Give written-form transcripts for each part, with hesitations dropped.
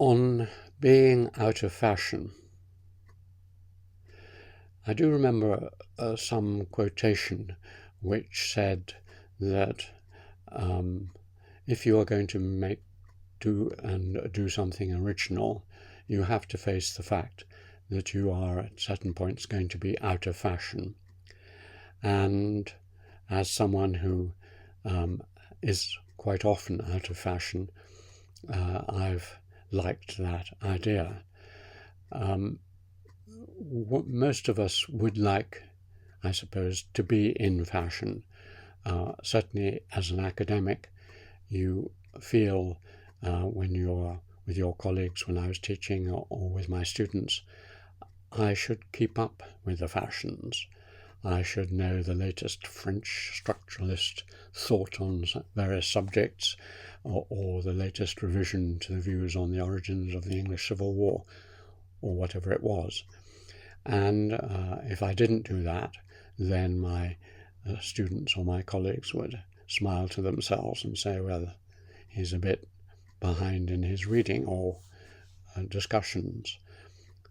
On being out of fashion, I do remember some quotation which said that if you are going to do something original, you have to face the fact that you are at certain points going to be out of fashion. And as someone who is quite often out of fashion, I've liked that idea. Most of us would like, I suppose, to be in fashion. Certainly as an academic, you feel when you're with your colleagues, when I was teaching, or with my students, I should keep up with the fashions. I should know the latest French structuralist thought on various subjects, or the latest revision to the views on the origins of the English Civil War, or whatever it was. And if I didn't do that, then my students or my colleagues would smile to themselves and say, well, he's a bit behind in his reading or discussions.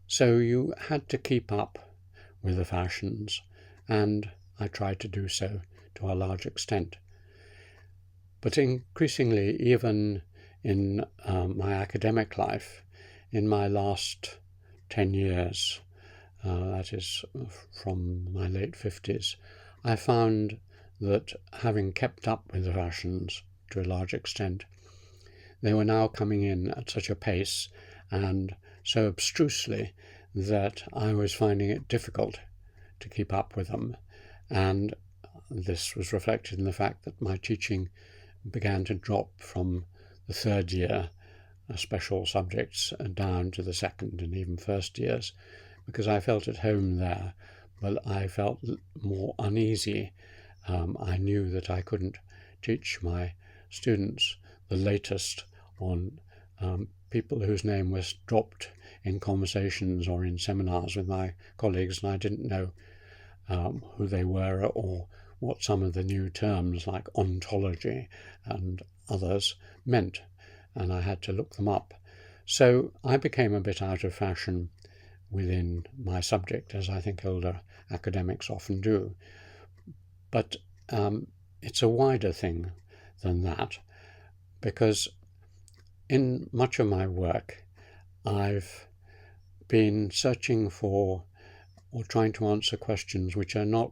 So you had to keep up with the fashions, and I tried to do so to a large extent. But increasingly, even in my academic life, in my last 10 years, that is from my late 50s, I found that having kept up with the fashions to a large extent, they were now coming in at such a pace and so abstrusely that I was finding it difficult to keep up with them. And this was reflected in the fact that my teaching began to drop from the third year special subjects down to the second and even first years, because I felt at home there, but I felt more uneasy. I knew that I couldn't teach my students the latest on people whose name was dropped in conversations or in seminars with my colleagues, and I didn't know who they were or what some of the new terms like ontology and others meant, and I had to look them up. So I became a bit out of fashion within my subject, as I think older academics often do. But it's a wider thing than that, because in much of my work, I've been searching for or trying to answer questions which are not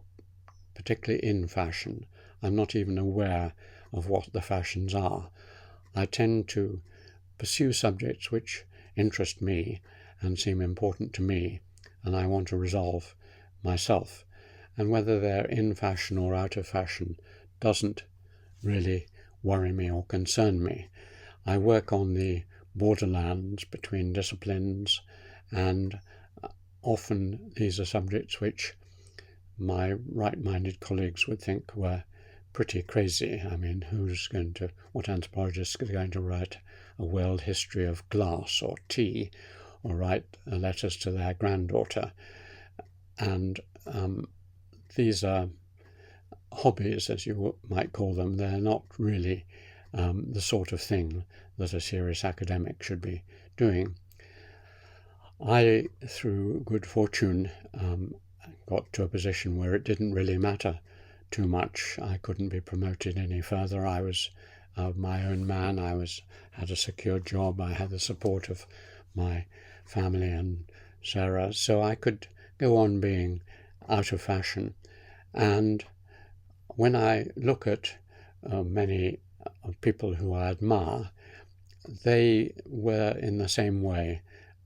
particularly in fashion. I'm not even aware of what the fashions are. I tend to pursue subjects which interest me and seem important to me, and I want to resolve myself. And whether they're in fashion or out of fashion doesn't really worry me or concern me. I work on the borderlands between disciplines, and often these are subjects which my right-minded colleagues would think were pretty crazy. I mean, what anthropologist is going to write a world history of glass or tea, or write letters to their granddaughter? And these are hobbies, as you might call them. They're not really the sort of thing that a serious academic should be doing. I, through good fortune, got to a position where it didn't really matter too much. I couldn't be promoted any further. I was my own man. Had a secure job. I had the support of my family and Sarah, so I could go on being out of fashion. And when I look at many people who I admire, they were in the same way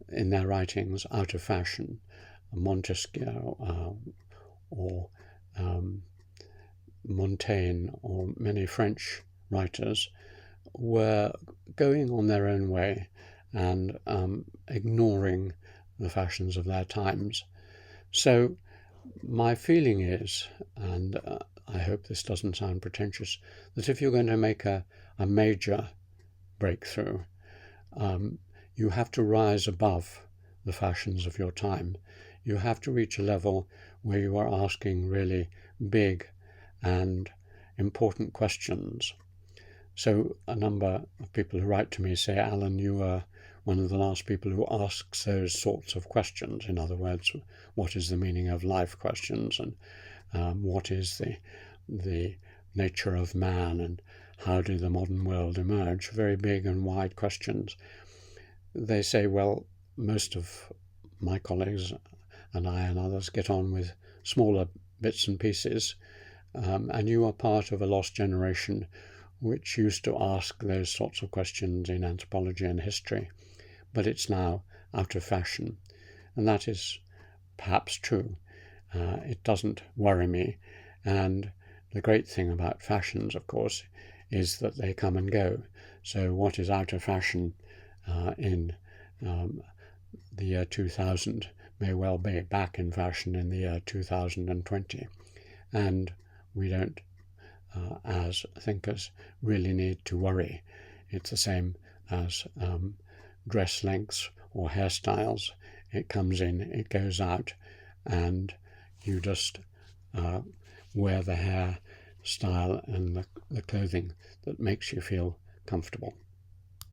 in their writings out of fashion. Montesquieu or Montaigne or many French writers were going on their own way and ignoring the fashions of their times. So my feeling is, and I hope this doesn't sound pretentious, that if you're going to make a major breakthrough, you have to rise above the fashions of your time. You have to reach a level where you are asking really big and important questions. So a number of people who write to me say, Alan, you are one of the last people who asks those sorts of questions. In other words, what is the meaning of life questions, and what is the nature of man, and how did the modern world emerge? Very big and wide questions. They say, well, most of my colleagues and I and others get on with smaller bits and pieces, and you are part of a lost generation which used to ask those sorts of questions in anthropology and history, but it's now out of fashion. And that is perhaps true. It doesn't worry me. And the great thing about fashions, of course, is that they come and go. So what is out of fashion in the year 2000 may well be back in fashion in the year 2020. And we don't, as thinkers, really need to worry. It's the same as dress lengths or hairstyles. It comes in, it goes out, and you just wear the hairstyle and the clothing that makes you feel comfortable.